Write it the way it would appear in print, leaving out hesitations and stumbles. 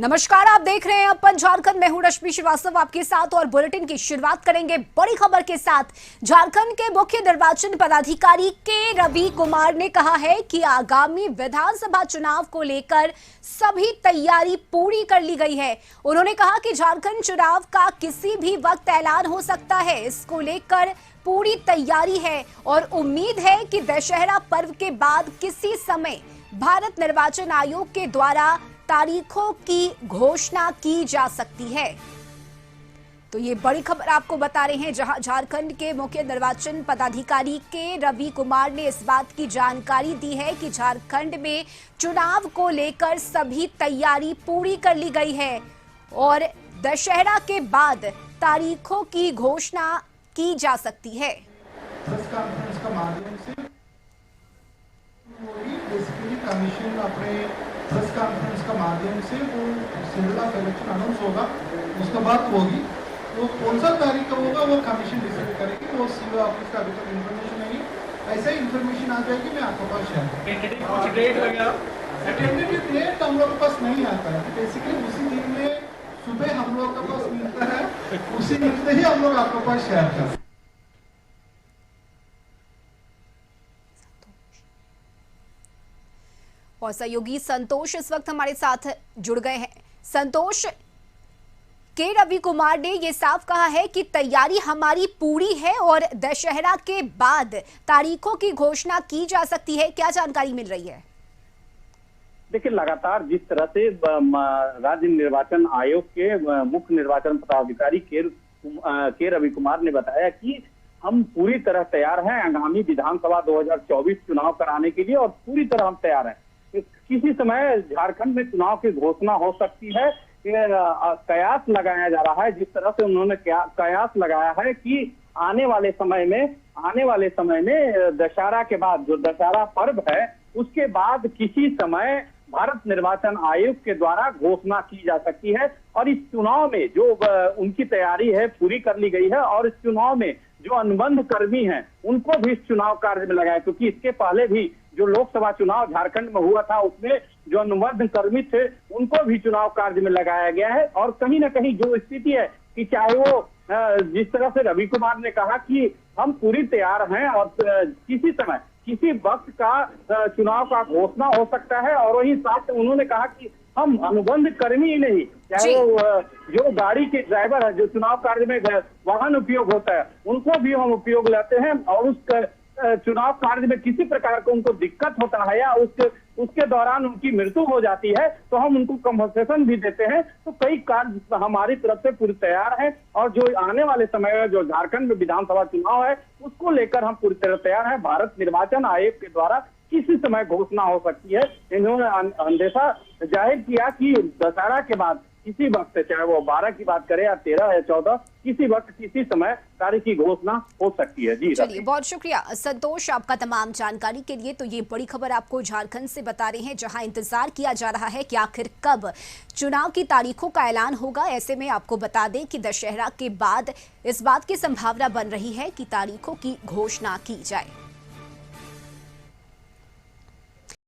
नमस्कार, आप देख रहे हैं अपन झारखंड। मैं हूं रश्मि श्रीवास्तव आपके साथ और बुलेटिन की शुरुआत करेंगे बड़ी खबर के साथ। झारखंड के मुख्य निर्वाचन पदाधिकारी के रवि कुमार ने कहा है कि आगामी विधानसभा चुनाव को लेकर सभी तैयारी पूरी कर ली गई है। उन्होंने कहा कि झारखंड चुनाव का किसी भी वक्त ऐलान हो सकता है, इसको लेकर पूरी तैयारी है और उम्मीद है कि दशहरा पर्व के बाद किसी समय भारत निर्वाचन आयोग के द्वारा तारीखों की घोषणा की जा सकती है। तो ये बड़ी खबर आपको बता रहे हैं, जहां झारखंड के मुख्य निर्वाचन पदाधिकारी के रवि कुमार ने इस बात की जानकारी दी है कि झारखंड में चुनाव को लेकर सभी तैयारी पूरी कर ली गई है और दशहरा के बाद तारीखों की घोषणा की जा सकती है। प्रेस कॉन्फ्रेंस का माध्यम से बेसिकली कमीशन अपने प्रेस कॉन्फ्रेंस का माध्यम से वो शेड्यूल ऑफ इलेक्शन अनाउंस होगा, उसके बाद होगी। वो कौन सा तारीख का होगा वो कमीशन डिसाइड करेगी। वो सीओ ऑफिस का अभी तक इन्फॉर्मेशन नहीं है, ऐसे इंफॉर्मेशन आ जाएगी मैं आपके पास शेयर टेंटेटिव डेट हम लोग के पास नहीं आता है। बेसिकली उसी दिन में सुबह हम लोग के पास मिलता है, उसी मिलते ही हम लोग आपके पास शेयर करते हैं। और सहयोगी संतोष इस वक्त हमारे साथ जुड़ गए हैं। संतोष, के रवि कुमार ने यह साफ कहा है कि तैयारी हमारी पूरी है और दशहरा के बाद तारीखों की घोषणा की जा सकती है, क्या जानकारी मिल रही है? देखिए, लगातार जिस तरह से राज्य निर्वाचन आयोग के मुख्य निर्वाचन पदाधिकारी के रवि कुमार ने बताया कि हम पूरी तरह तैयार हैं आगामी विधानसभा 2024 चुनाव कराने के लिए और पूरी तरह हम तैयार हैं। किसी समय झारखंड में चुनाव की घोषणा हो सकती है। कयास लगाया जा रहा है, जिस तरह से उन्होंने कयास लगाया है कि आने वाले समय में दशहरा के बाद जो दशहरा पर्व है उसके बाद किसी समय भारत निर्वाचन आयोग के द्वारा घोषणा की जा सकती है। और इस चुनाव में जो उनकी तैयारी है पूरी कर ली गई है और इस चुनाव में जो अनुबंध कर्मी हैं उनको भी इस चुनाव कार्य में लगाया, क्योंकि इसके पहले भी जो लोकसभा चुनाव झारखंड में हुआ था उसमें जो अनुबंध कर्मी थे उनको भी चुनाव कार्य में लगाया गया है। और कहीं ना कहीं जो स्थिति है कि चाहे वो जिस तरह से रवि कुमार ने कहा कि हम पूरी तैयार हैं और किसी समय किसी वक्त का चुनाव का घोषणा हो सकता है। और वहीं साथ उन्होंने कहा कि हम अनुबंध कर्मी ही नहीं, चाहे वो जो गाड़ी के ड्राइवर है, जो चुनाव कार्य में वाहन उपयोग होता है, उनको भी हम उपयोग लेते हैं और उस चुनाव कार्य में किसी प्रकार को उनको दिक्कत होता है या उसके दौरान उनकी मृत्यु हो जाती है तो हम उनको कंपनसेशन भी देते हैं। तो कई कार्य हमारी तरफ से पूरी तैयार है और जो आने वाले समय में जो झारखंड में विधानसभा चुनाव है उसको लेकर हम पूरी तरह तैयार हैं। भारत निर्वाचन आयोग के द्वारा किसी समय घोषणा हो सकती है। इन्होंने अंदेशा जाहिर किया कि दशहरा के बाद किसी वक्त, चाहे वो 12 की बात करें या 13 या 14, किसी वक्त किसी समय तारीख की घोषणा हो सकती है। जी चलिए, बहुत शुक्रिया संतोष आपका तमाम जानकारी के लिए। तो ये बड़ी खबर आपको झारखंड से बता रहे हैं, जहां इंतजार किया जा रहा है कि आखिर कब चुनाव की तारीखों का ऐलान होगा। ऐसे में आपको बता दें कि दशहरा के बाद इस बात की संभावना बन रही है कि तारीखों की घोषणा की जाए।